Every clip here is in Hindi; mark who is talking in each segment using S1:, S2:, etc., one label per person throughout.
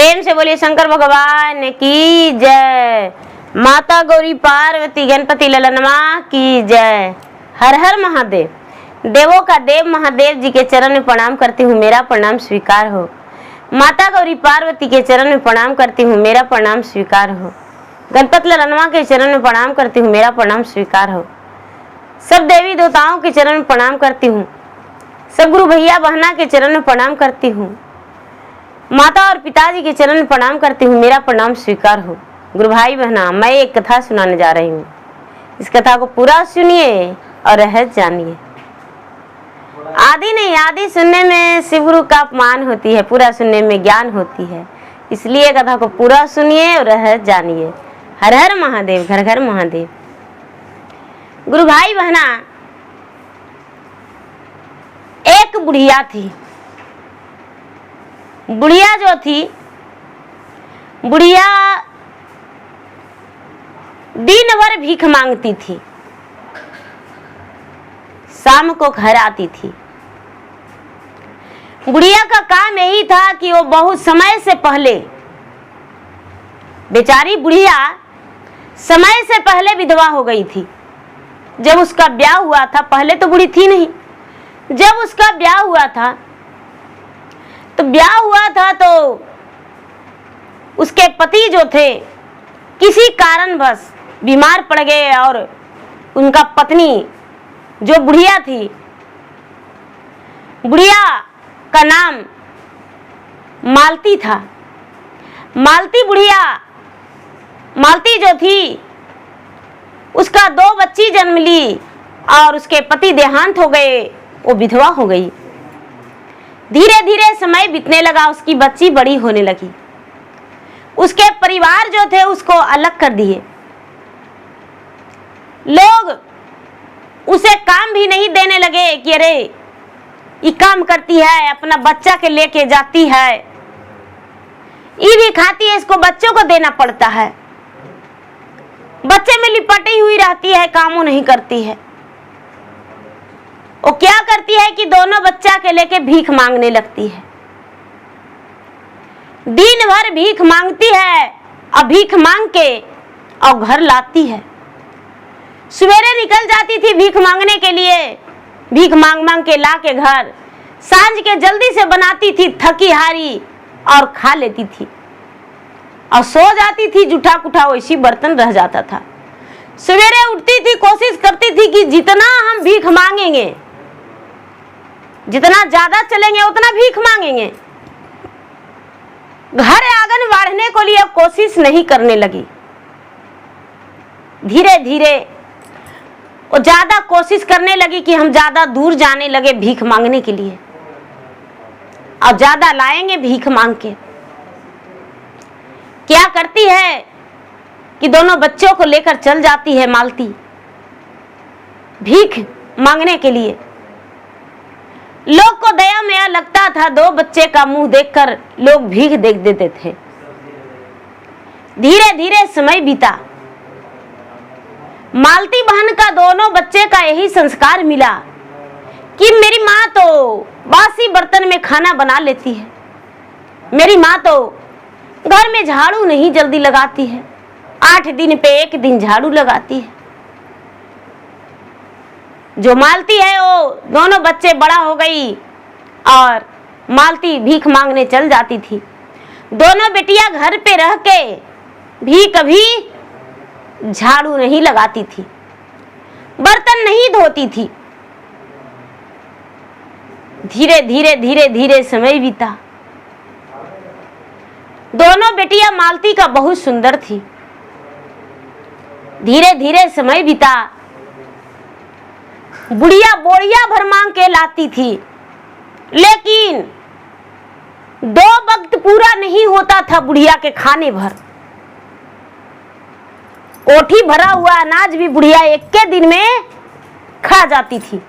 S1: प्रेम से बोलिए शंकर भगवान की जय। माता गौरी पार्वती गणपति ललनमा की जय। हर हर महादेव। देवों का देव महादेव जी के चरण में प्रणाम करती हूँ, मेरा प्रणाम स्वीकार हो। माता गौरी पार्वती के चरण में प्रणाम करती हूँ, मेरा प्रणाम स्वीकार हो। गणपति ललनमा के चरण में प्रणाम करती हूँ, मेरा प्रणाम स्वीकार हो। सब देवी देवताओं के चरण में प्रणाम करती हूँ, सब गुरु भैया बहना के चरण में प्रणाम करती हूँ, माता और पिताजी के चरण में प्रणाम करती हूँ, मेरा प्रणाम स्वीकार हो। गुरु भाई बहना, मैं एक कथा सुनाने जा रही हूँ। इस कथा को पूरा सुनिए और रहस्य जानिए। आदि नहीं, आदि सुनने में शिव गुरु का अपमान होती है, पूरा सुनने में ज्ञान होती है। इसलिए कथा को पूरा सुनिए और रहस्य जानिए। हर हर महादेव, घर घर महादेव। गुरु भाई बहना, एक बुढ़िया थी। बुढ़िया जो थी, बुढ़िया दिन भर भीख मांगती थी, शाम को घर आती थी। बुढ़िया का काम यही था कि वो बहुत समय से पहले, बेचारी बुढ़िया समय से पहले विधवा हो गई थी। जब उसका ब्याह हुआ था, पहले तो बुढ़ी थी नहीं, जब उसका ब्याह हुआ था तो उसके पति जो थे किसी कारणवश बीमार पड़ गए और उनका पत्नी जो बुढ़िया थी, बुढ़िया का नाम मालती था। मालती बुढ़िया, मालती जो थी, उसका 2 बच्ची जन्म ली और उसके पति देहांत हो गए, वो विधवा हो गई। धीरे धीरे समय बीतने लगा, उसकी बच्ची बड़ी होने लगी। उसके परिवार जो थे उसको अलग कर दिए। लोग उसे काम भी नहीं देने लगे कि अरे ये काम करती है, अपना बच्चा के लेके जाती है, ये भी खाती है, इसको बच्चों को देना पड़ता है। बच्चे में लिपटी हुई रहती है, कामों नहीं करती है। वो क्या करती है कि दोनों बच्चा के लेके भीख मांगने लगती है। दिन भर भीख मांगती है और भीख मांग के और घर लाती है। सवेरे निकल जाती थी भीख मांगने के लिए, भीख मांग मांग के ला के घर सांझ के जल्दी से बनाती थी, थकी हारी, और खा लेती थी और सो जाती थी। जूठा कुठा वैसी बर्तन रह जाता था। सवेरे उठती थी, कोशिश करती थी कि जितना हम भीख मांगेंगे, जितना ज्यादा चलेंगे उतना भीख मांगेंगे। घर आंगन बाढ़ने को लिए कोशिश नहीं करने लगी। धीरे धीरे वो ज्यादा कोशिश करने लगी कि हम ज्यादा दूर जाने लगे भीख मांगने के लिए और ज्यादा लाएंगे भीख मांग के। क्या करती है कि दोनों बच्चों को लेकर चल जाती है मालती भीख मांगने के लिए। लोग को दया माया लगता था, 2 बच्चे का मुंह देखकर लोग भीख देख देते थे। धीरे धीरे समय बीता। मालती बहन का दोनों बच्चे का यही संस्कार मिला कि मेरी माँ तो बासी बर्तन में खाना बना लेती है, मेरी माँ तो घर में झाड़ू नहीं जल्दी लगाती है, 8 दिन पे 1 दिन झाड़ू लगाती है। जो मालती है वो दोनों बच्चे बड़ा हो गई और मालती भीख मांगने चल जाती थी। दोनों बेटियां घर पे रह के भी कभी झाड़ू नहीं लगाती थी, बर्तन नहीं धोती थी। धीरे धीरे धीरे धीरे समय बीता। दोनों बेटियां मालती का बहुत सुंदर थी। धीरे धीरे समय बीता। बुढ़िया बोरिया भर मांग के लाती थी, लेकिन 2 वक्त पूरा नहीं होता था बुढ़िया के खाने भर। कोठी भरा हुआ अनाज भी बुढ़िया 1 दिन में खा जाती थी।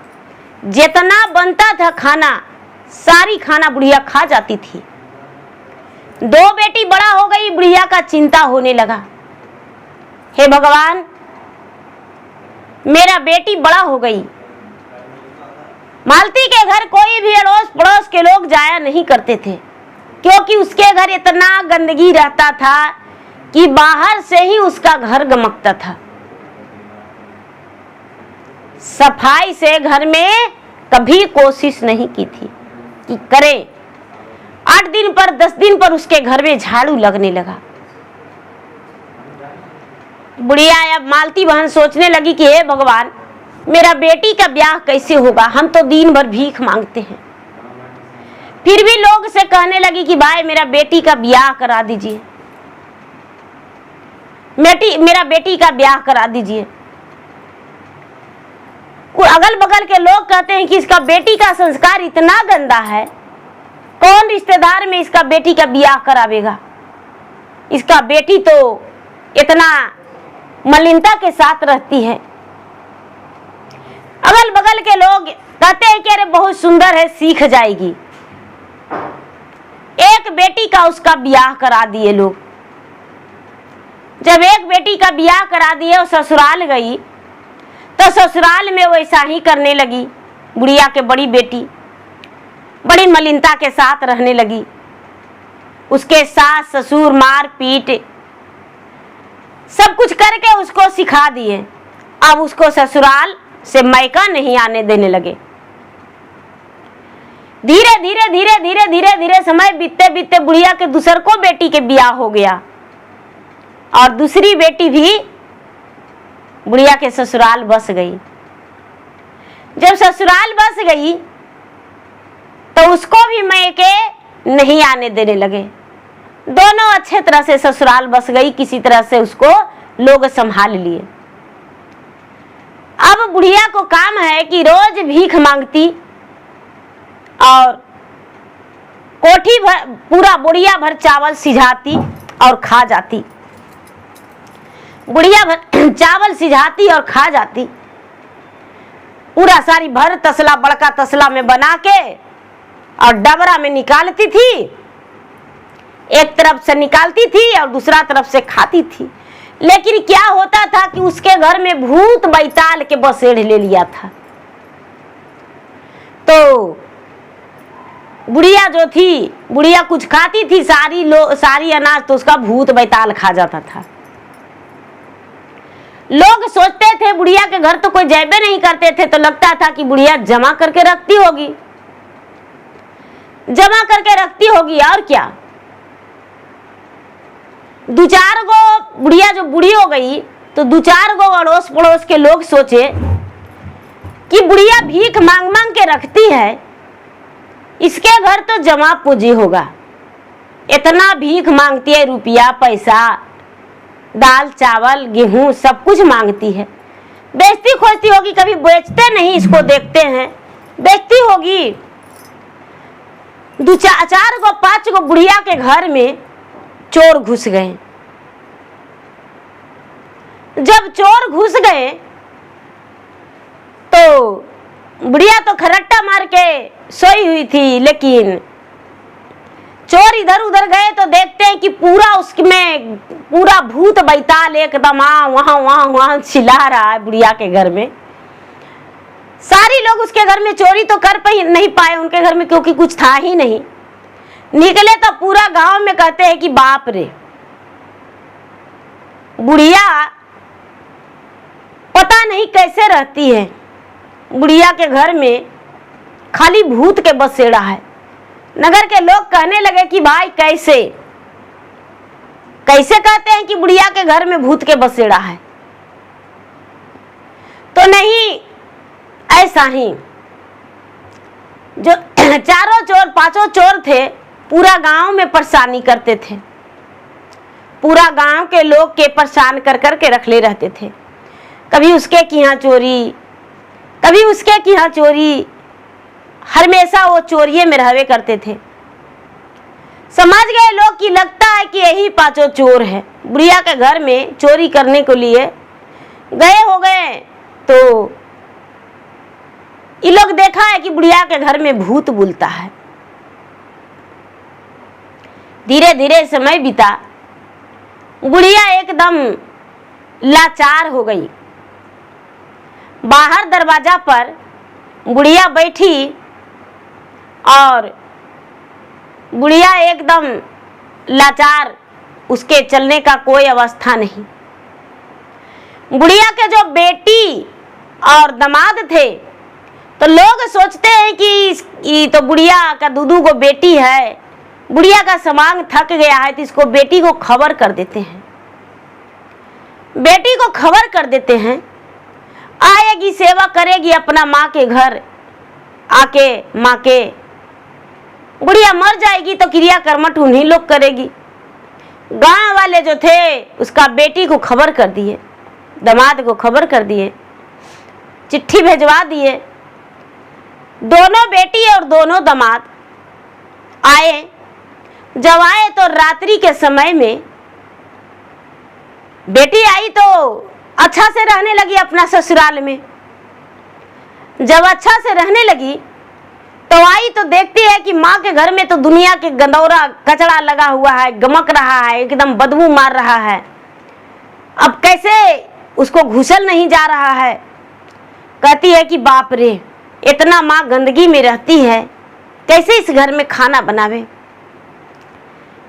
S1: जितना बनता था खाना, सारी खाना बुढ़िया खा जाती थी। 2 बेटी बड़ा हो गई, बुढ़िया का चिंता होने लगा, हे भगवान मेरा बेटी बड़ा हो गई। मालती के घर कोई भी अड़ोस पड़ोस के लोग जाया नहीं करते थे। क्योंकि उसके घर इतना गंदगी रहता था कि बाहर से ही उसका घर गमकता था। सफाई से घर में कभी कोशिश नहीं की थी कि करें। 8 दिन पर 10 दिन पर उसके घर में झाड़ू लगने लगा। बुढ़िया अब मालती बहन सोचने लगी कि हे भगवान, मेरा बेटी का ब्याह कैसे होगा, हम तो दिन भर भीख मांगते हैं। फिर भी लोग से कहने लगी कि भाई मेरा बेटी का ब्याह करा दीजिए, मेरा बेटी का ब्याह करा दीजिए। अगल बगल के लोग कहते हैं कि इसका बेटी का संस्कार इतना गंदा है, कौन रिश्तेदार में इसका बेटी का ब्याह करावेगा, इसका बेटी तो इतना मलिनता के साथ रहती है। अगल बगल के लोग कहते हैं कि अरे बहुत सुंदर है, सीख जाएगी। एक बेटी का उसका ब्याह करा दिए लोग। जब एक बेटी का ब्याह करा दिए और ससुराल गई तो ससुराल में वैसा ही करने लगी। बुढ़िया के बड़ी बेटी बड़ी मलिनता के साथ रहने लगी। उसके सास ससुर मार पीट सब कुछ करके उसको सिखा दिए। अब उसको ससुराल से मायका नहीं आने देने लगे। धीरे धीरे धीरे धीरे धीरे धीरे समय बीतते बीतते बुढ़िया के दूसर को बेटी के ब्याह हो गया और दूसरी बेटी भी बुढ़िया के ससुराल बस गई। जब ससुराल बस गई तो उसको भी मायके नहीं आने देने लगे। दोनों अच्छे तरह से ससुराल बस गई, किसी तरह से उसको लोग संभाल लिए। अब बुढ़िया को काम है कि रोज भीख मांगती और कोठी भर पूरा बुढ़िया भर चावल सिझाती और खा जाती। बुढ़िया भर चावल सिझाती और खा जाती। पूरा सारी भर तसला बड़का तसला में बना के और डबरा में निकालती थी। एक तरफ से निकालती थी और दूसरा तरफ से खाती थी। लेकिन क्या होता था कि उसके घर में भूत बैताल के बसेड़ ले लिया था। तो बुढ़िया जो थी, बुढ़िया कुछ खाती थी, सारी अनाज तो उसका भूत बैताल खा जाता था। लोग सोचते थे बुढ़िया के घर तो कोई जैबे नहीं करते थे, तो लगता था कि बुढ़िया जमा करके रखती होगी, जमा करके रखती होगी और क्या। 2-4 गो बुढ़िया जो बूढ़ी हो गई तो 2-4 गो अड़ोस पड़ोस के लोग सोचे कि बुढ़िया भीख मांग मांग के रखती है, इसके घर तो जमा पूंजी होगा। इतना भीख मांगती है, रुपया पैसा दाल चावल गेहूं सब कुछ मांगती है। बेचती खोजती होगी, कभी बेचते नहीं, इसको देखते हैं बेचती होगी। 2-4 गो 5 गो बुढ़िया के घर में चोर घुस गए। जब चोर घुस गए तो बुढ़िया तो खरट्टा मार के सोई हुई थी, लेकिन चोर इधर उधर गए तो देखते हैं कि पूरा उसमें पूरा भूत बैताल एकदम वहां चिल्ला रहा है बुढ़िया के घर में। सारी लोग उसके घर में चोरी तो कर नहीं पाए उनके घर में, क्योंकि कुछ था ही नहीं। निकले तो पूरा गांव में कहते हैं कि बाप रे, बुढ़िया पता नहीं कैसे रहती है, बुढ़िया के घर में खाली भूत के बसेड़ा है। नगर के लोग कहने लगे कि भाई कैसे कहते हैं कि बुढ़िया के घर में भूत के बसेड़ा है। तो नहीं, ऐसा ही जो 4 चोर 5 चोर थे पूरा गांव में परेशानी करते थे। पूरा गांव के लोग के परेशान कर करके रखले रहते थे। कभी उसके की यहाँ चोरी, कभी उसके की यहाँ चोरी, हमेशा वो चोरिये में रहवे करते थे। समझ गए लोग कि लगता है कि यही 5 चोर है, बुढ़िया के घर में चोरी करने के लिए गए हो गए। तो ये लोग देखा है कि बुढ़िया के घर में भूत बुलता है। धीरे धीरे समय बीता, बुढ़िया एकदम लाचार हो गई। बाहर दरवाजा पर बुढ़िया बैठी और बुढ़िया एकदम लाचार, उसके चलने का कोई अवस्था नहीं। बुढ़िया के जो बेटी और दामाद थे तो लोग सोचते हैं कि ये तो बुढ़िया का दूधू को बेटी है, बुढ़िया का समांग थक गया है तो इसको बेटी को खबर कर देते हैं। बेटी को खबर कर देते हैं, आएगी सेवा करेगी अपना माँ के घर आके, माँ के बुढ़िया मर जाएगी तो क्रिया कर्मठ उन्हीं लोग करेगी। गांव वाले जो थे उसका बेटी को खबर कर दिए, दामाद को खबर कर दिए, चिट्ठी भेजवा दिए। दोनों बेटी और दोनों दामाद आए। जब आए तो रात्रि के समय में बेटी आई तो अच्छा से रहने लगी अपना ससुराल में। जब अच्छा से रहने लगी तो आई तो देखती है कि माँ के घर में तो दुनिया के गंदौरा कचड़ा लगा हुआ है, गमक रहा है, एकदम बदबू मार रहा है। अब कैसे उसको घुसल नहीं जा रहा है। कहती है कि बाप रे, इतना माँ गंदगी में रहती है, कैसे इस घर में खाना बनावे।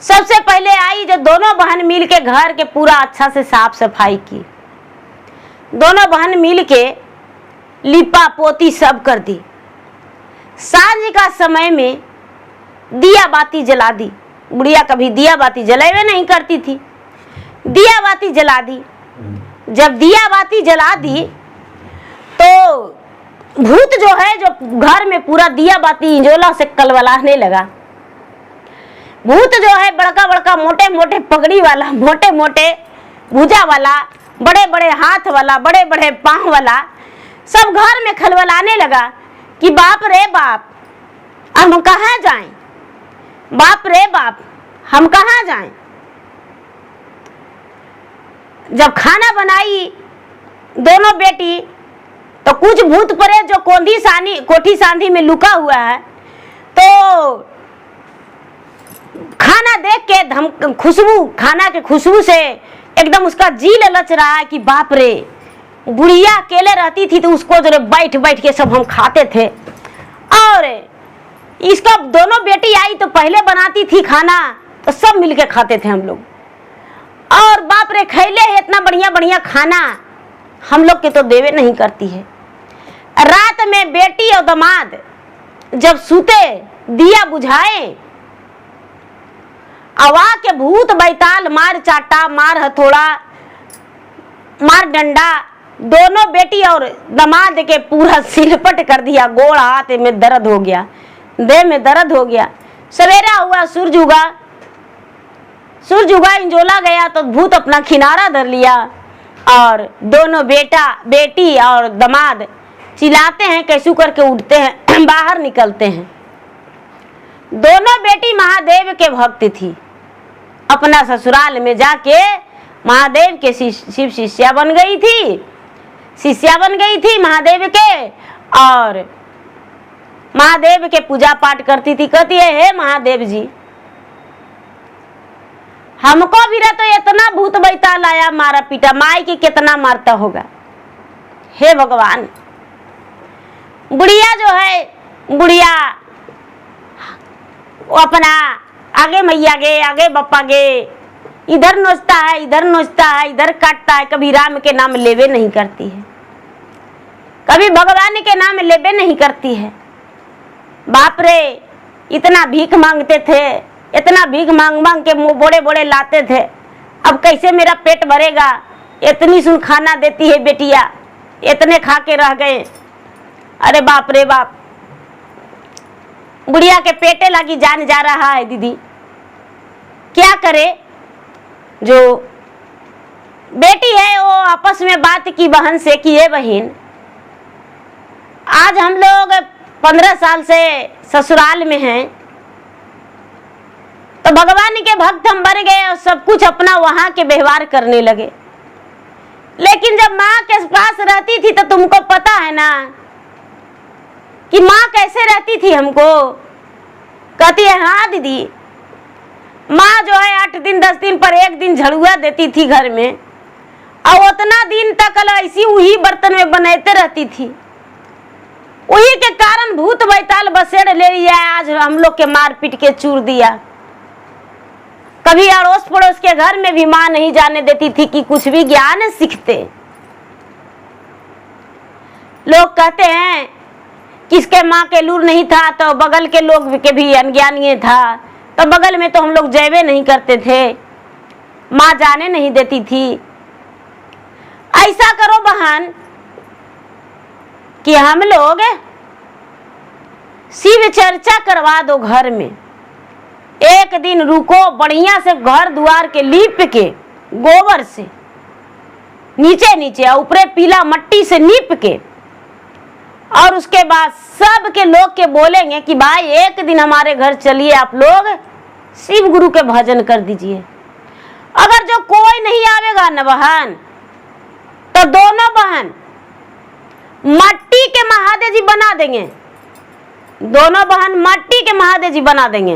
S1: सबसे पहले आई जो दोनों बहन मिल के घर के पूरा अच्छा से साफ सफाई की। दोनों बहन मिल के लिपा पोती सब कर दी। सांझ का समय में दिया बाती जला दी। बुढ़िया कभी दिया बाती जलावे नहीं करती थी, दिया बाती जला दी। जब दिया बाती जला दी तो भूत जो है जो घर में पूरा दिया बाती इंजोला से कलवलाने लगा। भूत जो है बड़का बड़का मोटे मोटे पगड़ी वाला, मोटे मोटे भुजा वाला, बड़े बड़े हाथ वाला, बड़े बड़े पाँव वाला, सब घर में खलवलाने लगा कि बाप रे बाप, हम कहाँ जाएं, बाप रे बाप, हम कहाँ जाएं। जब खाना बनाई दोनों बेटी तो कुछ भूत परे जो कोठी सांधी में लुका हुआ है तो खाना देख के खुशबू, खाना के खुशबू से एकदम उसका जी ललच रहा है कि बाप रे, बुढ़िया अकेले रहती थी तो उसको जो बैठ बैठ के सब हम खाते थे, और इसका दोनों बेटी आई तो पहले बनाती थी खाना तो सब मिलके खाते थे हम लोग। और बाप रे, खैले है इतना बढ़िया बढ़िया खाना, हम लोग के तो देवे नहीं करती है। रात में बेटी और दामाद जब सूते दिया बुझाए, अवा के भूत बैताल मार चाटा, मार हथौड़ा, मार डंडा, दोनों बेटी और दामाद के पूरा सिलपट कर दिया। गोड़ हाथ में दर्द हो गया, देह में दर्द हो गया। सवेरा हुआ, सूरज उगा, इंजोला गया तो भूत अपना किनारा धर लिया और दोनों बेटी और दामाद चिल्लाते हैं, कैसू करके उठते हैं, बाहर निकलते हैं। दोनों बेटी महादेव के भक्त थी। अपना ससुराल में जाके महादेव के शिव शिष्या बन गई थी महादेव के, और महादेव के पूजा पाठ करती थी। कहती है, हे महादेव जी, हमको भी तो इतना भूत बैताल आया, मारा पीटा, माई की कितना मारता होगा, हे भगवान। बुढ़िया जो है, बुढ़िया वो अपना आगे मैया गे, आगे बप्पा गे, इधर नोचता है, इधर नोचता है, इधर काटता है, कभी राम के नाम लेवे नहीं करती है, कभी भगवान के नाम लेवे नहीं करती है। बाप रे, इतना भीख मांगते थे, इतना भीख मांग मांग के मुँह बोड़े बोड़े लाते थे, अब कैसे मेरा पेट भरेगा। इतनी सुन खाना देती है बेटिया, इतने खा के रह गए। अरे बाप रे बाप, बुढ़िया के पेटे लगी जान जा रहा है। दीदी क्या करे, जो बेटी है वो आपस में बात की बहन से कि ये बहन, आज हम लोग 15 साल से ससुराल में हैं, तो भगवान के भक्त हम बन गए और सब कुछ अपना वहां के व्यवहार करने लगे। लेकिन जब माँ के पास रहती थी तो तुमको पता है ना कि माँ कैसे रहती थी हमको। कहती है, हाँ दीदी, माँ जो है 8 दिन 10 दिन पर एक दिन झड़ुआ देती थी घर में, और उतना दिन तक ऐसी वही बर्तन में बनाते रहती थी। वही के कारण भूत बैताल बसेड़ ले लिया, आज हम लोग के मार पीट के चूर दिया। कभी अड़ोस पड़ोस के घर में भी माँ नहीं जाने देती थी कि कुछ भी ज्ञान सीखते। लोग कहते हैं किसके माँ के लूर नहीं था तो बगल के लोग के भी अनज्ञानी था, तो बगल में तो हम लोग जयवे नहीं करते थे, माँ जाने नहीं देती थी। ऐसा करो बहन कि हम लोग शिव चर्चा करवा दो घर में। एक दिन रुको, बढ़िया से घर द्वार के लीप के गोबर से नीचे नीचे और ऊपरे पीला मट्टी से लीप के, और उसके बाद सब के लोग के बोलेंगे कि भाई एक दिन हमारे घर चलिए, आप लोग शिव गुरु के भजन कर दीजिए। अगर जो कोई नहीं आवेगा न बहन, तो दोनों बहन मट्टी के महादेव जी बना देंगे, दोनों बहन मट्टी के महादेव जी बना देंगे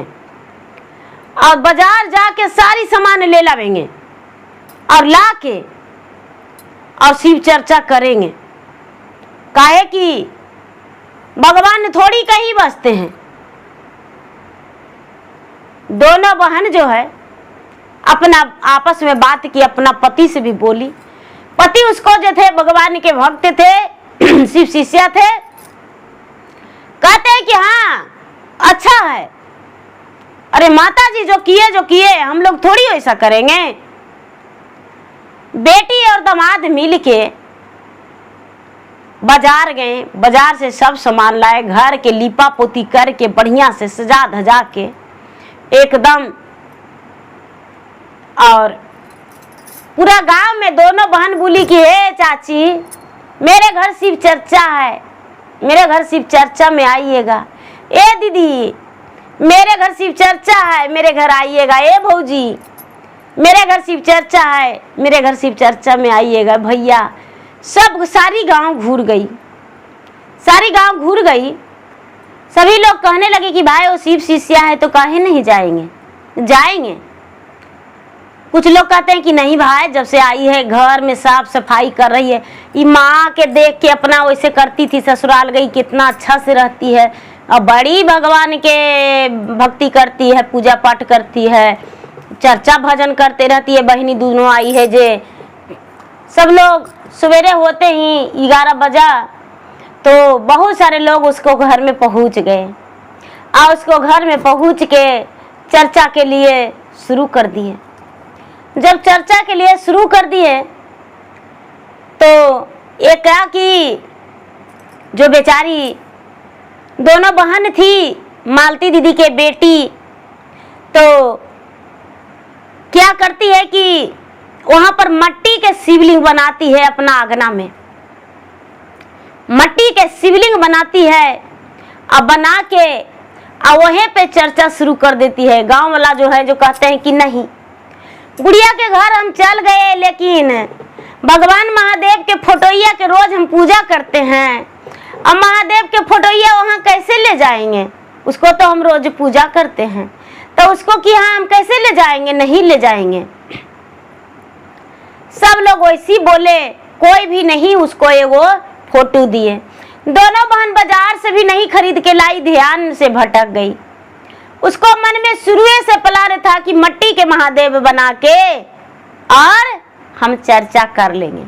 S1: और बाजार जाके सारी सामान ले लावेंगे और लाके और शिव चर्चा करेंगे। काहे कि भगवान थोड़ी कहीं बसते हैं। दोनों बहन जो है अपना आपस में बात की, अपना पति से भी बोली। पति उसको जो थे भगवान के भक्त थे, शिव शिष्य थे, कहते हैं कि हाँ अच्छा है, अरे माता जी जो किए हम लोग थोड़ी ऐसा करेंगे। बेटी और दामाद मिल के बाजार गए, बाजार से सब सामान लाए, घर के लीपा पोती करके बढ़िया से सजा धजा के एकदम, और पूरा गांव में दोनों बहन बोली कि हे चाची मेरे घर शिव चर्चा है, मेरे घर शिव चर्चा में आइएगा। ए दीदी मेरे घर शिव चर्चा है, मेरे घर आइएगा। ए भौजी मेरे घर शिव चर्चा है, मेरे घर शिव चर्चा में आइएगा। भैया सब सारी गांव घूर गई, सारी गांव घूर गई। सभी लोग कहने लगे कि भाई वो शिव शिष्या है तो काहे नहीं जाएंगे, जाएंगे। कुछ लोग कहते हैं कि नहीं भाई जब से आई है घर में साफ सफाई कर रही है, ये माँ के देख के अपना वैसे करती थी, ससुराल गई कितना अच्छा से रहती है और बड़ी भगवान के भक्ति करती है, पूजा पाठ करती है, चर्चा भजन करते रहती है। बहनी दोनों आई है जे सब लोग सवेरे होते ही 11 बजा तो बहुत सारे लोग उसको घर में पहुंच गए और उसको घर में पहुंच के चर्चा के लिए शुरू कर दिए। जब चर्चा के लिए शुरू कर दिए तो ये क्या कि जो बेचारी दोनों बहन थी, मालती दीदी के बेटी, तो क्या करती है कि वहां पर मट्टी के शिवलिंग बनाती है अपना आंगना में, मट्टी के शिवलिंग बनाती है और बना के और वहीं पे चर्चा शुरू कर देती है। गांव वाला जो है जो कहते हैं कि नहीं गुड़िया के घर हम चल गए, लेकिन भगवान महादेव के फोटोइया के रोज हम पूजा करते हैं और महादेव के फोटोइया वहाँ कैसे ले जाएंगे, उसको तो हम रोज पूजा करते हैं, तो उसको कि हाँ हम कैसे ले जाएंगे, नहीं ले जाएंगे। सब लोग वैसी बोले, कोई भी नहीं उसको एगो फोटो दिए। दोनों बहन बाजार से भी नहीं खरीद के लाई, ध्यान से भटक गई। उसको मन में शुरू से प्लान था कि मट्टी के महादेव बना के और हम चर्चा कर लेंगे।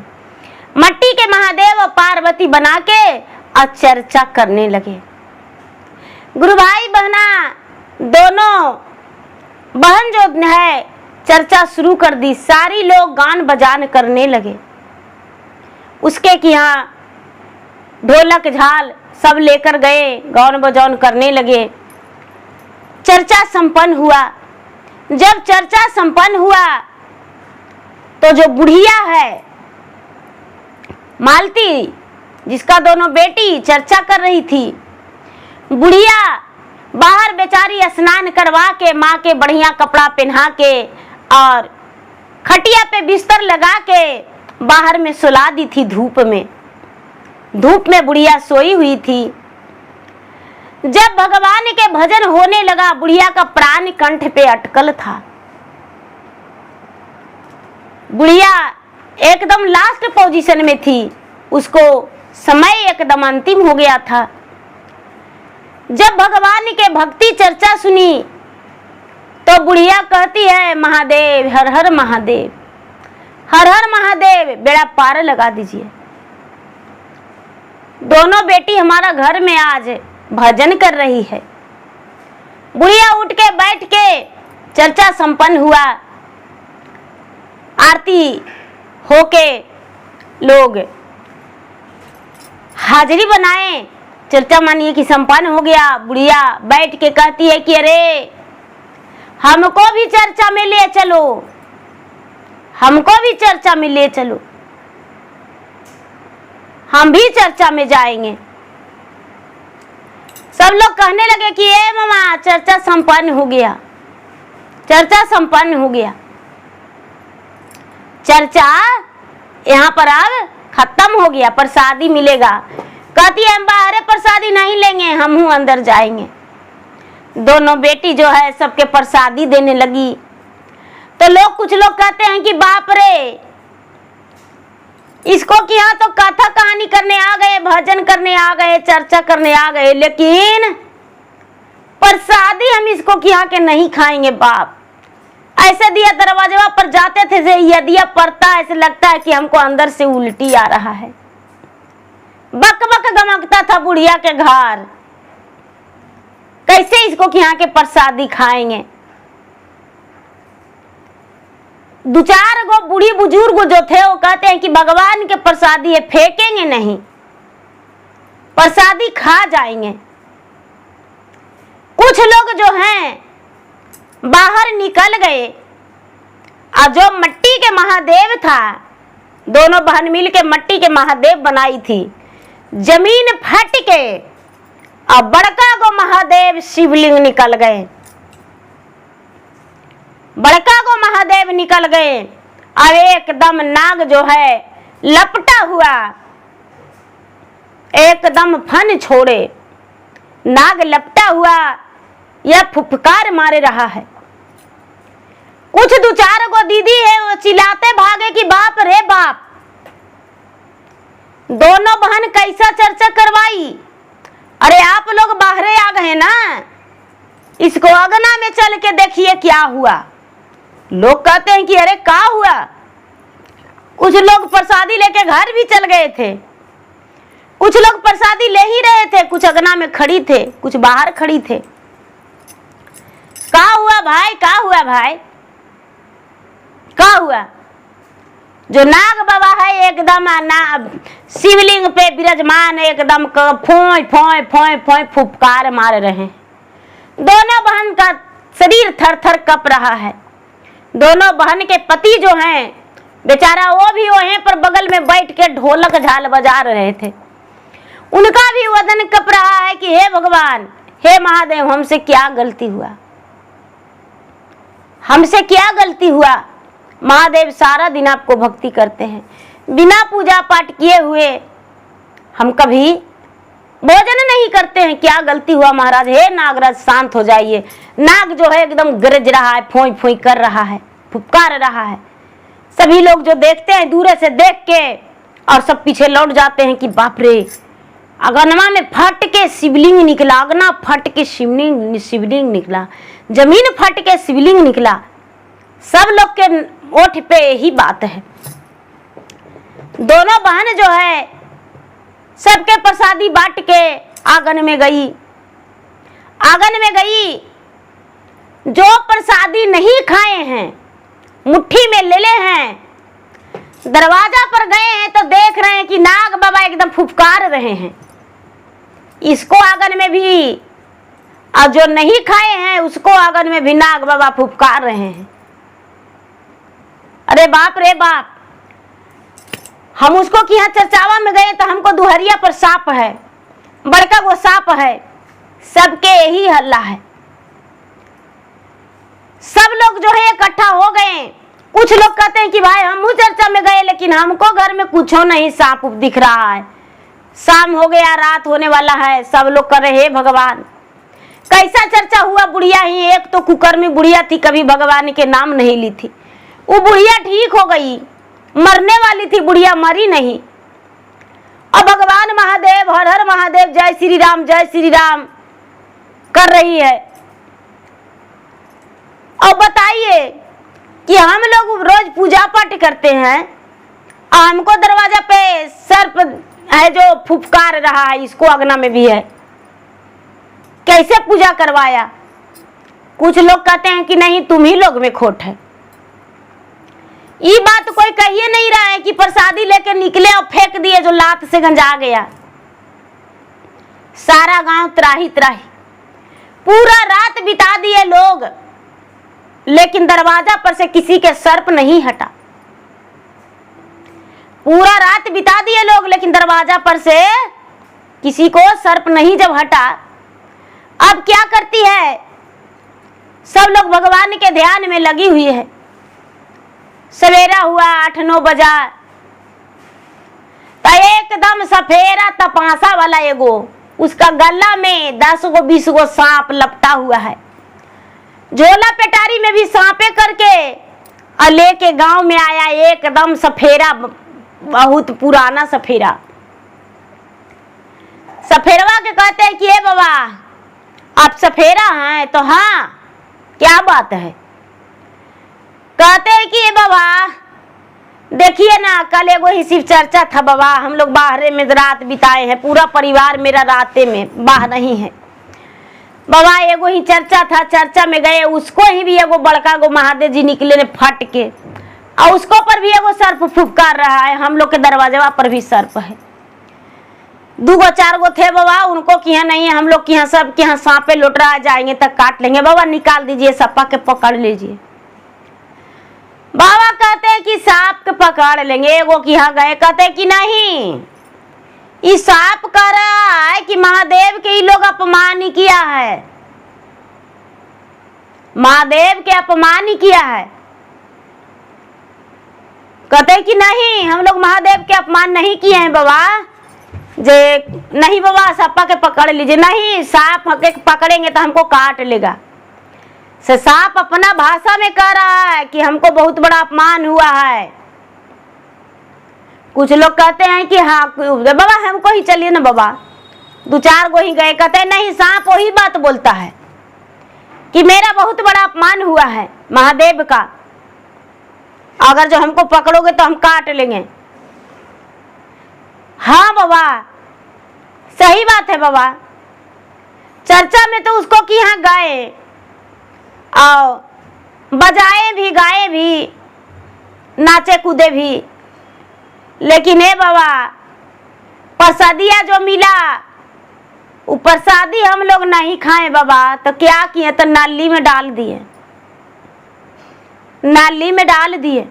S1: मट्टी के महादेव और पार्वती बना के और चर्चा करने लगे। गुरु भाई बहना दोनों बहन जो है चर्चा शुरू कर दी, सारी लोग गान बजान करने लगे। उसके कि यहाँ ढोलक झाल सब लेकर गए, गान बजान करने लगे। चर्चा संपन्न हुआ। जब चर्चा संपन्न हुआ तो जो बुढ़िया है मालती, जिसका दोनों बेटी चर्चा कर रही थी, बुढ़िया बाहर बेचारी स्नान करवा के माँ के बढ़िया कपड़ा पहना के और खटिया पे बिस्तर लगा के बाहर में सुला दी थी। धूप में बुढ़िया सोई हुई थी। जब भगवान के भजन होने लगा, बुढ़िया का प्राण कंठ पे अटकल था। बुढ़िया एकदम लास्ट पोजीशन में थी, उसको समय एकदम अंतिम हो गया था। जब भगवान के भक्ति चर्चा सुनी तो बुढ़िया कहती है, महादेव हर हर महादेव, हर हर महादेव, बेड़ा पार लगा दीजिए। दोनों बेटी हमारा घर में आज भजन कर रही है। बुढ़िया उठ के बैठ के चर्चा संपन्न हुआ। आरती होके लोग हाजिरी बनाए, चर्चा मानिए कि संपन्न हो गया। बुढ़िया बैठ के कहती है कि अरे हमको भी चर्चा में ले चलो, हमको भी चर्चा में ले चलो, हम भी चर्चा में जाएंगे। सब लोग कहने लगे कि ए मामा चर्चा संपन्न हो गया, चर्चा संपन्न हो गया, चर्चा यहाँ पर अब खत्म हो गया, प्रसादी मिलेगा। कहती है हम बाहर प्रसादी नहीं लेंगे, हम हूँ अंदर जाएंगे। दोनों बेटी जो है सबके प्रसादी देने लगी। तो लोग कुछ लोग कहते हैं कि बाप रे, इसको कि यहाँ तो कथा कहानी करने आ गए, भजन करने आ गए, चर्चा करने आ गए, लेकिन प्रसादी हम इसको कि यहाँ के नहीं खाएंगे बाप। ऐसे दिया दरवाजे पर जाते थे से यह दिया पड़ता, ऐसे लगता है कि हमको अंदर से उल्टी आ रहा है। बक बक गमकता था बुढ़िया के घर, कैसे इसको कि यहाँ के प्रसादी खाएंगे। दो चार गो बूढ़ी बुजुर्ग जो थे वो कहते हैं कि भगवान के प्रसादी है, फेंकेंगे नहीं, प्रसादी खा जाएंगे। कुछ लोग जो हैं बाहर निकल गए और जो मट्टी के महादेव था, दोनों बहन मिल के मट्टी के महादेव बनाई थी, जमीन फट के और बड़का गो महादेव शिवलिंग निकल गए, बड़का गो महादेव निकल गए। और एकदम नाग जो है लपटा हुआ, एकदम फन छोड़े, नाग लपटा हुआ यह फुफकार मारे रहा है। कुछ दो चार गो दीदी है वो चिल्लाते भागे कि बाप रे बाप, दोनों बहन कैसा चर्चा करवाई। अरे आप लोग बाहरे आ गए ना, इसको अगना में चल के देखिए क्या हुआ। लोग कहते हैं कि अरे क्या हुआ। कुछ लोग प्रसादी लेके घर भी चल गए थे, कुछ लोग प्रसादी ले ही रहे थे, कुछ अगना में खड़ी थे, कुछ बाहर खड़ी थे। क्या हुआ भाई, क्या हुआ भाई, क्या हुआ। जो नाग बाबा है एकदम शिवलिंग पे विराजमान, एकदम फोय फोय फोय फोय फुफकार मार रहे हैं। दोनों बहन का शरीर थर थर कप रहा है। दोनों बहन के पति जो हैं बेचारा वो भी वहीं पर बगल में बैठ के ढोलक झाल बजा रहे थे, उनका भी वदन कप रहा है कि हे भगवान, हे महादेव, हमसे क्या गलती हुआ, हमसे क्या गलती हुआ। महादेव सारा दिन आपको भक्ति करते हैं, बिना पूजा पाठ किए हुए हम कभी भोजन नहीं करते हैं, क्या गलती हुआ महाराज। हे नागराज शांत हो जाइए। नाग जो है एकदम गरज रहा है, फोई फोई कर रहा है, फुफकार रहा है। सभी लोग जो देखते हैं दूर से देख के और सब पीछे लौट जाते हैं कि बाप रे, अगनमा में फट के शिवलिंग निकला, अगना फट के शिवलिंग निकला, जमीन फट के शिवलिंग निकला। सब लोग के ओठ पे यही बात है। दोनों बहन जो है सबके प्रसादी बांट के आंगन में गई। आंगन में गई, जो प्रसादी नहीं खाए हैं मुट्ठी में ले ले हैं, दरवाजा पर गए हैं तो देख रहे हैं कि नाग बाबा एकदम फुफकार रहे हैं। इसको आंगन में भी, और जो नहीं खाए हैं उसको आंगन में भी नाग बाबा फुफकार रहे हैं। अरे बाप रे बाप, हम उसको कि यहाँ चर्चावा में गए तो हमको दुहरिया पर सांप है, बड़का वो सांप है, सबके यही हल्ला है। सब लोग जो है इकट्ठा हो गए। कुछ लोग कहते हैं कि भाई हम चर्चा में गए लेकिन हमको घर में कुछ नहीं सांप दिख रहा है, शाम हो गया, रात होने वाला है। सब लोग कर रहे हैं भगवान, कैसा चर्चा हुआ। बुढ़िया ही एक तो कुकर्मी बुढ़िया थी, कभी भगवान के नाम नहीं ली थी, वो बुढ़िया ठीक हो गई, मरने वाली थी बुढ़िया, मरी नहीं। अब भगवान महादेव हर हर महादेव, जय श्री राम जय श्री राम, कर रही है। और बताइए कि हम लोग रोज पूजा पाठ करते हैं, हमको दरवाजा पे सर्प है जो फुफकार रहा है, इसको अगना में भी है, कैसे पूजा करवाया? कुछ लोग कहते हैं कि नहीं तुम ही लोग में खोट है। ये बात कोई कहिए नहीं रहा है कि प्रसादी लेके निकले और फेंक दिए जो लात से गंजा गया। सारा गांव त्राही त्राही, पूरा रात बिता दिए लोग, लेकिन दरवाजा पर से किसी के सर्प नहीं हटा। पूरा रात बिता दिए लोग, लेकिन दरवाजा पर से किसी को सर्प नहीं जब हटा, अब क्या करती है? सब लोग भगवान के ध्यान में लगी हुई है। सवेरा हुआ 8-9 बजा, तो एकदम सफेरा तपासा वाला एगो उसका गला में 10 गो 20 गो सांप लपटा हुआ है। झोला पेटारी में भी सांपे करके और लेके गांव में आया, एकदम सफेरा, बहुत पुराना सफेरा। सफेरवा के कहते हैं कि ए बाबा आप सफेरा हैं? तो हाँ, क्या बात है? कहते हैं कि ए बाबा देखिए ना, कल एगो ही शिव चर्चा था बाबा, हम लोग बाहरे में रात बिताए हैं, पूरा परिवार मेरा राते में बाहर नहीं है बाबा। एगो ही चर्चा था, चर्चा में गए, उसको ही भी एगो बड़का गो महादेव जी निकले ने फट के, और उसको पर भी एगो सर्प फुफकार रहा है। हम लोग के दरवाजा पर भी सर्प है। 2 गो 4 गो थे बाबा, उनको कि यहाँ नहीं है, हम लोग के यहाँ सब के यहाँ सांपे लौट रहा, जाएंगे तक काट लेंगे। बाबा निकाल दीजिए, सप्पा के पकड़ लीजिए। बाबा कहते हैं कि सांप के पकड़ लेंगे। एगो कि यहाँ गए, कहते हैं कि नहीं, इस सांप कह रहा है कि महादेव के ये लोग अपमान ही किया है, महादेव के अपमान ही किया है। कहते हैं कि नहीं, हम लोग महादेव के अपमान नहीं किए हैं बाबा। जे नहीं बाबा, सप्पा के पकड़ लीजिए। नहीं, सांप के पकड़ेंगे तो हमको काट लेगा। से सांप अपना भाषा में कह रहा है कि हमको बहुत बड़ा अपमान हुआ है। कुछ लोग कहते हैं कि हाँ बाबा हमको ही चलिए ना बाबा। 2-4 गो ही गए, कहते हैं नहीं, सांप वही बात बोलता है कि मेरा बहुत बड़ा अपमान हुआ है महादेव का, अगर जो हमको पकड़ोगे तो हम काट लेंगे। हाँ बाबा सही बात है बाबा। चर्चा में तो उसको कि यहाँ गए और बजाए भी, गाए भी, नाचे कूदे भी, लेकिन हे बाबा प्रसादिया जो मिला वो प्रसादी हम लोग नहीं खाए बाबा। तो क्या किए? तो नाली में डाल दिए, नाली में डाल दिए।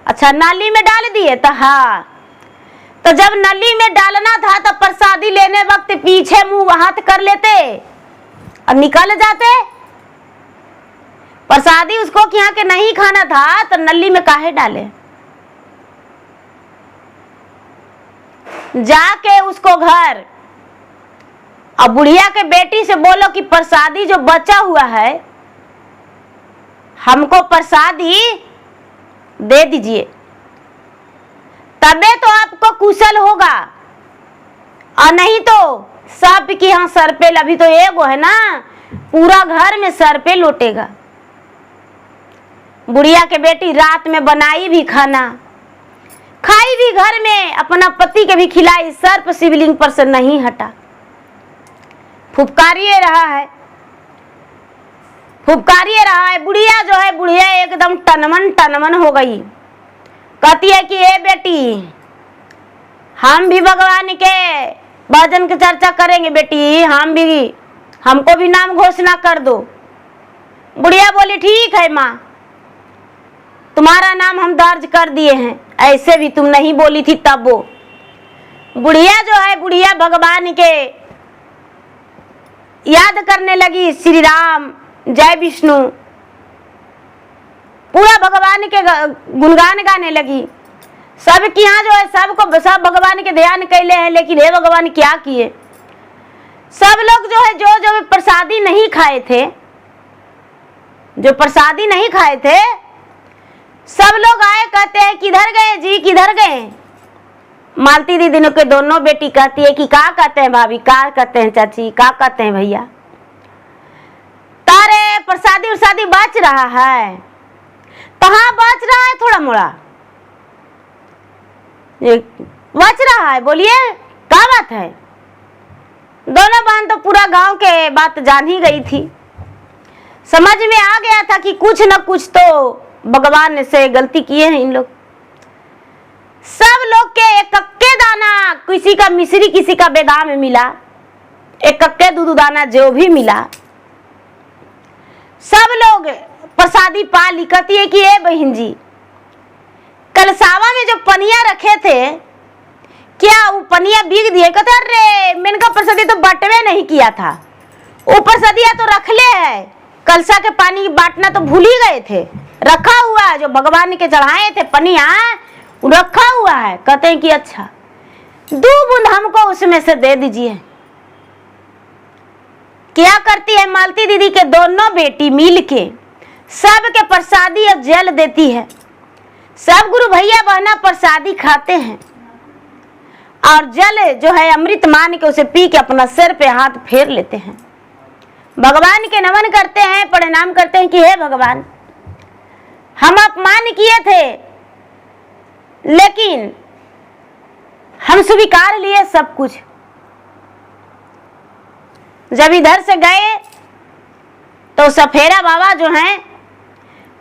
S1: अच्छा नाली में डाल दिए, तो हाँ, तो जब नली में डालना था तो प्रसादी लेने वक्त पीछे मुंह हाथ कर लेते और निकल जाते। प्रसादी उसको यहाँ के नहीं खाना था तो नली में काहे डाले? जाके उसको घर और बुढ़िया के बेटी से बोलो कि प्रसादी जो बचा हुआ है हमको प्रसादी दे दीजिए, तबे तो आपको कुशल होगा, और नहीं तो सब की यहाँ सर पे, अभी तो एगो है ना, पूरा घर में सर पे लौटेगा। बुढ़िया के बेटी रात में बनाई भी खाना, खाई भी घर में, अपना पति के भी खिलाई, सर्प शिवलिंग पर से नहीं हटा, फुफकारिए रहा है, फुफकारिए रहा है। बुढ़िया जो है, बुढ़िया एकदम टनमन हो गई। कहती है कि ए बेटी हम भी भगवान के भजन की चर्चा करेंगे बेटी, हम भी, हमको भी नाम घोषणा कर दो। बुढ़िया बोली ठीक है माँ, तुम्हारा नाम हम दर्ज कर दिए हैं, ऐसे भी तुम नहीं बोली थी तब। वो बुढ़िया जो है, बुढ़िया भगवान के याद करने लगी, श्री राम, जय विष्णु, पूरा भगवान के गुणगान गाने लगी। सबके यहाँ जो है सब भगवान के ध्यान कैले हैं, लेकिन हे भगवान क्या किए? सब लोग जो है जो प्रसादी नहीं खाए थे, जो प्रसादी नहीं खाए थे, सब लोग आए, कहते हैं किधर गए जी, किधर गए? मालती दीदी के दोनों बेटी कहती है कि का कहते हैं भाभी, का कहते हैं चाची, का कहते हैं भैया, तारे प्रसादी उरसादी बच रहा है? कहाँ बच रहा है, थोड़ा मोड़ा बच रहा है, बोलिए क्या बात है। दोनों बहन तो पूरा गांव के बात जान ही गई थी, समझ में आ गया था कि कुछ न कुछ तो भगवान से गलती किए हैं इन लोग। सब लोग के एक कक्के दाना, किसी का मिश्री किसी का बेदाम मिला, एक कक्के दूध दाना जो भी मिला, सब लोग प्रसादी पा ली। कहती है कि ए बहन जी, कल सावा में जो पनिया रखे थे क्या वो पनिया बिक दिए? कहते अरे मैंने कहा प्रसादी तो बटवे नहीं किया था, वो प्रसादिया तो रख ले है, कलसा के पानी बांटना तो भूल ही गए थे, रखा हुआ है जो भगवान के चढ़ाए थे पनिया रखा हुआ है। कहते हैं कि अच्छा 2 बूंद हमको उसमें से दे दीजिए। क्या करती है मालती दीदी के दोनों बेटी मिल के सबके प्रसादी और जल देती है। सब गुरु भैया बहना प्रसादी खाते हैं और जल जो है अमृत मान के उसे पी के अपना सिर पे हाथ फेर लेते हैं, भगवान के नमन करते हैं, प्रणाम करते हैं कि हे भगवान, हम अपमान किए थे लेकिन हम स्वीकार लिए सब कुछ। जब इधर से गए तो सफेरा बाबा जो हैं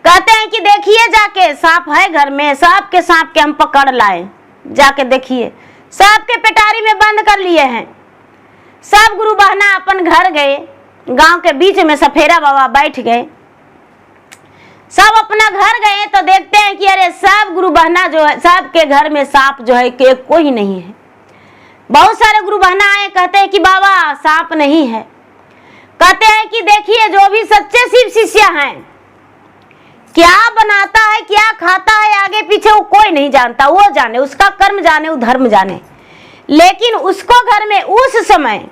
S1: कहते हैं कि देखिए जाके सांप है घर में, सांप के हम पकड़ लाए, जाके देखिए, सांप के पेटारी में बंद कर लिए हैं। सब गुरु बहना अपन घर गए, गांव के बीच में सफेरा बाबा बैठ गए, सब अपना घर गए तो देखते हैं कि अरे सब गुरु बहना जो है सब के घर में सांप जो है कि कोई नहीं है। बहुत सारे गुरु बहना आए, कहते हैं कि बाबा सांप नहीं है। कहते हैं कि देखिए जो भी सच्चे शिव शिष्य हैं, क्या बनाता है क्या खाता है आगे पीछे वो कोई नहीं जानता, वो जाने, उसका कर्म जाने, वो धर्म जाने, लेकिन उसको घर में उस समय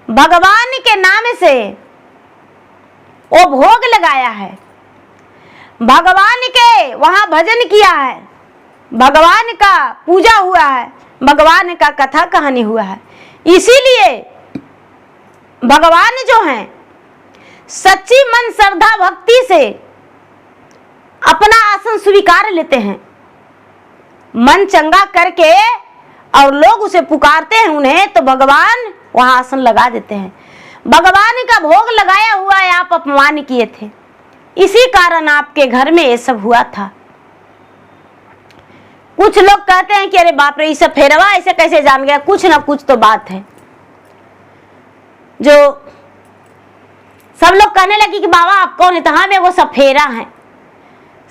S1: भगवान के नाम से वो भोग लगाया है, भगवान के वहां भजन किया है, भगवान का पूजा हुआ है, भगवान का कथा कहानी हुआ है। इसीलिए भगवान जो हैं सच्ची मन श्रद्धा भक्ति से अपना आसन स्वीकार लेते हैं, मन चंगा करके, और लोग उसे पुकारते हैं उन्हें तो भगवान वहां आसन लगा देते हैं। भगवान का भोग लगाया हुआ है, आप अपमान किए थे, इसी कारण आपके घर में ये सब हुआ था। कुछ लोग कहते हैं कि अरे बाप रे, ये फेरवा ऐसे कैसे जान गया, कुछ ना कुछ तो बात है। जो सब लोग कहने लगी कि बाबा आप कौन है, तो हाँ मैं वो सफेरा है।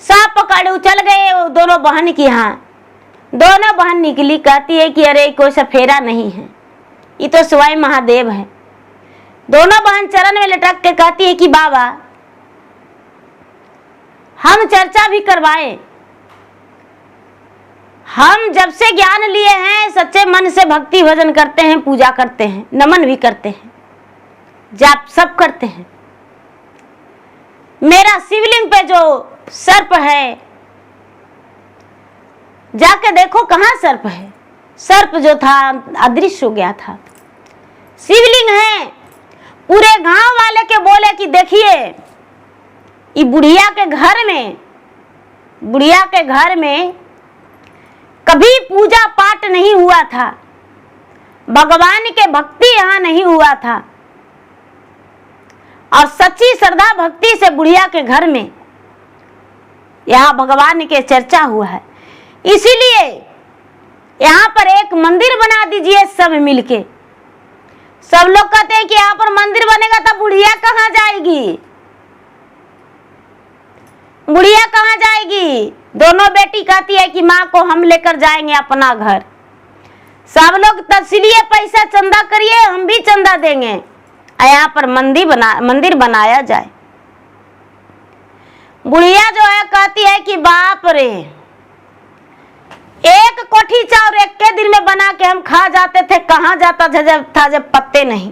S1: सांप पकड़े उछल गए वो दोनों बहन की, हाँ दोनों बहन निकली, कहती है कि अरे कोई सफेरा नहीं है, ये तो स्वयं महादेव है। दोनों बहन चरण में लटक के कहती है कि बाबा हम चर्चा भी करवाएं, हम जब से ज्ञान लिए हैं सच्चे मन से भक्ति भजन करते हैं, पूजा करते हैं, नमन भी करते हैं, जाप सब करते हैं। मेरा शिवलिंग पे जो सर्प है, जाके देखो कहाँ सर्प है, सर्प जो था अदृश्य हो गया था। शिवलिंग है, पूरे गांव वाले के बोले कि देखिए ये बुढ़िया के घर में कभी पूजा पाठ नहीं हुआ था, भगवान के भक्ति यहाँ नहीं हुआ था, और सच्ची श्रद्धा भक्ति से बुढ़िया के घर में यहाँ भगवान के चर्चा हुआ है। इसीलिए यहाँ पर एक मंदिर बना दीजिए सब मिलके। सब लोग कहते हैं कि यहाँ पर मंदिर बनेगा तो बुढ़िया कहाँ जाएगी, बुढ़िया कहाँ जाएगी। दोनों बेटी कहती है कि माँ को हम लेकर जाएंगे अपना घर। सब लोग तस्लीय पैसा चंदा करिए, हम भी चंदा देंगे, यहाँ पर मंदिर बनाया जाए। बुढ़िया जो है कहती है कि बाप रे, एक कोठी चावल एक के दिन में बना के हम खा जाते थे, कहाँ जाता था जब पत्ते नहीं।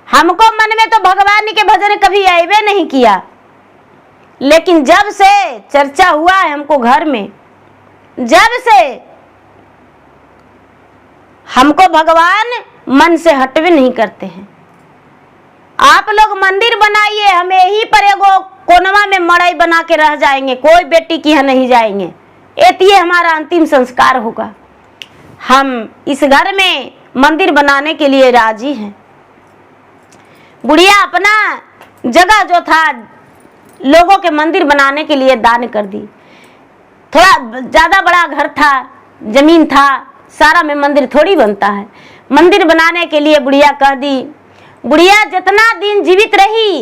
S1: हमको मन में तो भगवान के भजन कभी आए नहीं किया, लेकिन जब से चर्चा हुआ है हमको घर में, जब से हमको भगवान मन से हटवे नहीं करते हैं। आप लोग मंदिर बनाइए, हम यहीं पर एगो कोनवा में मड़ई बना के रह जाएंगे, कोई बेटी की यहाँ नहीं जाएंगे, ये हमारा अंतिम संस्कार होगा। हम इस घर में मंदिर बनाने के लिए राजी हैं। बुढ़िया अपना जगह जो था लोगों के मंदिर बनाने के लिए दान कर दी। थोड़ा ज़्यादा बड़ा घर था, जमीन था, सारा में मंदिर थोड़ी बनता है। मंदिर बनाने के लिए बुढ़िया कह दी। बुढ़िया जितना दिन जीवित रही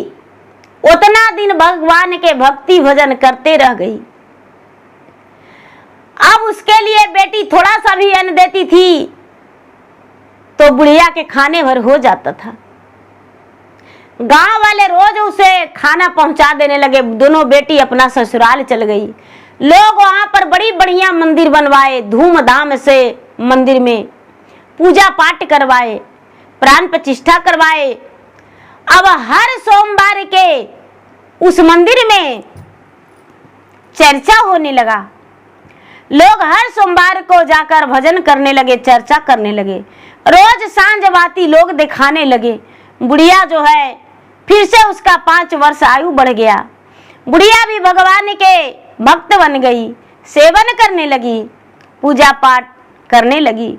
S1: उतना दिन भगवान के भक्ति भजन करते रह गई। अब उसके लिए बेटी थोड़ा सा भी अन्न देती थी तो बुढ़िया के खाने भर हो जाता था। गांव वाले रोज उसे खाना पहुंचा देने लगे। दोनों बेटी अपना ससुराल चल गई। लोग वहां पर बड़ी बढ़िया मंदिर बनवाए, धूमधाम से मंदिर में पूजा पाठ करवाए, प्राण प्रतिष्ठा करवाए। अब हर सोमवार के उस मंदिर में चर्चा होने लगा। लोग हर सोमवार को जाकर भजन करने लगे, चर्चा करने लगे। रोज सांझ बाती लोग दिखाने लगे। बुढ़िया जो है फिर से उसका 5 वर्ष आयु बढ़ गया। बुढ़िया भी भगवान के भक्त बन गई, सेवन करने लगी, पूजा पाठ करने लगी।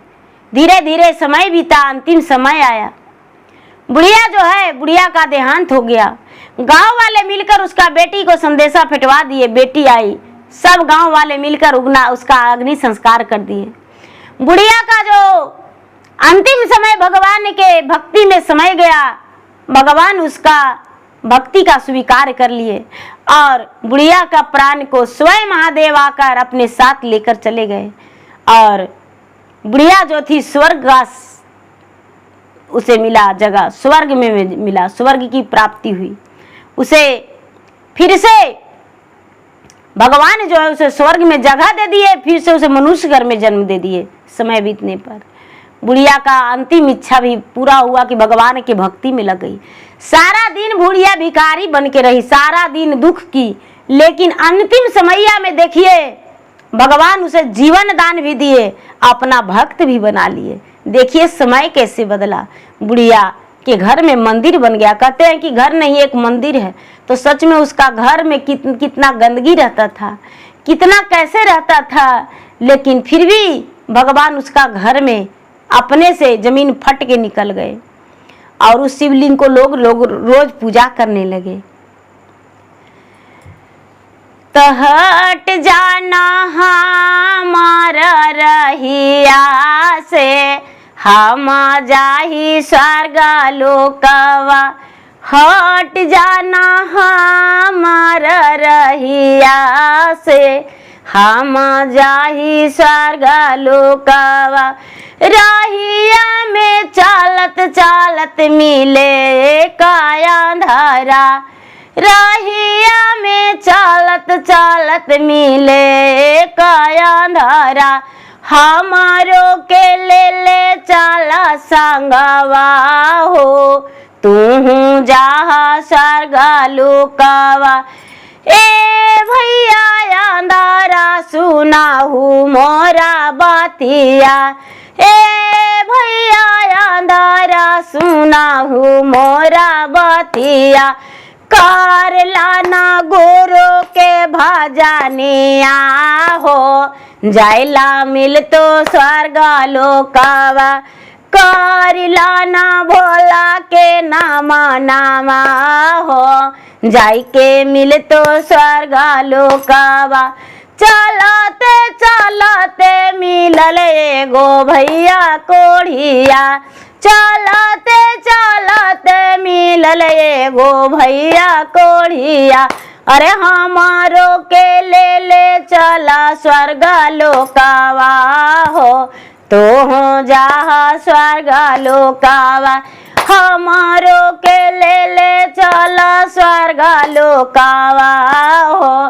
S1: धीरे धीरे समय बीता, अंतिम समय आया। बुढ़िया जो है, बुढ़िया का देहांत हो गया। गांव वाले मिलकर उसका बेटी को संदेशा फिटवा दिए। बेटी आई, सब गांव वाले मिलकर उसका अग्नि संस्कार कर दिए। बुढ़िया का जो अंतिम समय भगवान के भक्ति में समय गया, भगवान उसका भक्ति का स्वीकार कर लिए और बुढ़िया का प्राण को स्वयं महादेव आकर अपने साथ लेकर चले गए। और बुढ़िया जो थी स्वर्ग का उसे मिला जगह, स्वर्ग में मिला, स्वर्ग की प्राप्ति हुई उसे। फिर से भगवान जो है उसे स्वर्ग में जगह दे दिए, फिर से उसे मनुष्य घर में जन्म दे दिए। समय बीतने पर बुढ़िया का अंतिम इच्छा भी पूरा हुआ कि भगवान की भक्ति में लग गई। सारा दिन बुढ़िया भिखारी बन के रही, सारा दिन दुख की, लेकिन अंतिम समैया में देखिए भगवान उसे जीवन दान भी दिए, अपना भक्त भी बना लिए। देखिए समय कैसे बदला। बुढ़िया के घर में मंदिर बन गया। कहते हैं कि घर नहीं एक मंदिर है। तो सच में उसका घर में कितना गंदगी रहता था, कितना कैसे रहता था, लेकिन फिर भी भगवान उसका घर में अपने से जमीन फट के निकल गए और उस शिवलिंग को लोग रोज पूजा करने लगे। तो हट जाना हमारा रहिया से, हम जाही स्वर्ग लोकवा। हट जाना हमारा रहिया से, हम जाही स्वर्ग लोकवा। रहिया में चालत चालत मिले काया अंधारा। रहिया में चालत चालत मिले काया अंधारा। हमारो के ले चाला संगवा हो, तू जहाँ स्वर्ग लोकवा। ए भैया अंधारा सुनाहू मोरा बातिया। ए भैया अंधारा सुनाहू मोरा बातिया। कर लाना गुरु के भजनिया हो, जाइला मिल तो स्वर्ग लोकवा। कर लाना भोला के नामा हो, जाई के मिल तो स्वर्ग लोकवा। चलते चलते मिलल एगो भैया कोढ़िया। चलते चलते मिलल एगो भैया कोढ़िया। अरे हमारो के ले चला स्वर्ग लोकवा हो, तो हो जहाँ स्वर्ग लोकवा। हमारो के ले चला स्वर्ग लोकवा हो,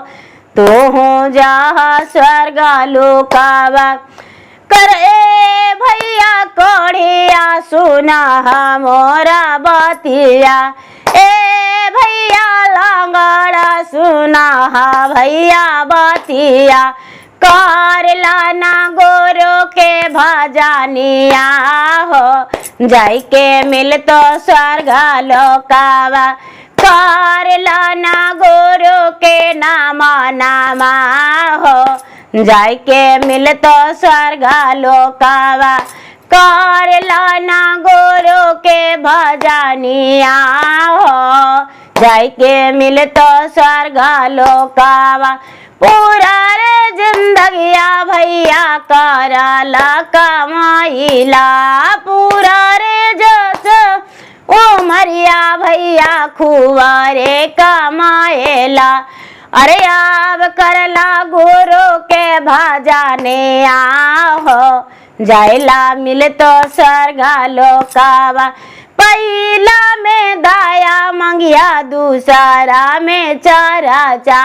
S1: तो हो जहाँ स्वर्ग लोकवा। कर ए भैया कोढ़िया सुना मोरा बतिया। ए भैया लंगड़ा सुना भैया बतिया। कर लाना गोरो के भजनिया हो जाई के मिल तो स्वर्ग लोकावा कर लाना गोरो के नामा हो जाई के मिल तो स्वर्ग लोकावा कर लाना गोरो के भजनिया हो जाई के मिल तो स्वर्ग लोकावा पूरा रे जिंदगिया भैया करला कमाइला पूरा रे जस ओ मरिया भैया खुआरे कमाएला अरे अब करला गुरु के भजने आहो जाइला मिल तो स्वर्ग लोकावा पहिला में दाया मंगिया दूसरा में चरचा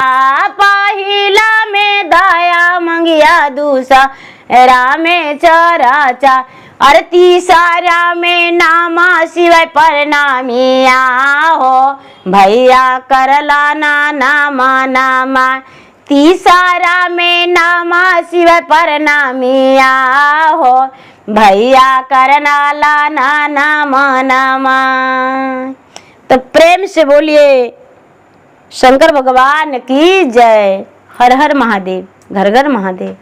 S1: पहिला में दाया मंगिया दूसरा में चरचा और तीसरा में नामा शिवाय प्रणामिया हो भैया करला नामा तीसरा में नामा शिवाय प्रणामिया हो भैया करना लाना नामा। तो प्रेम से बोलिए शंकर भगवान की जय। हर हर महादेव, घर घर महादेव।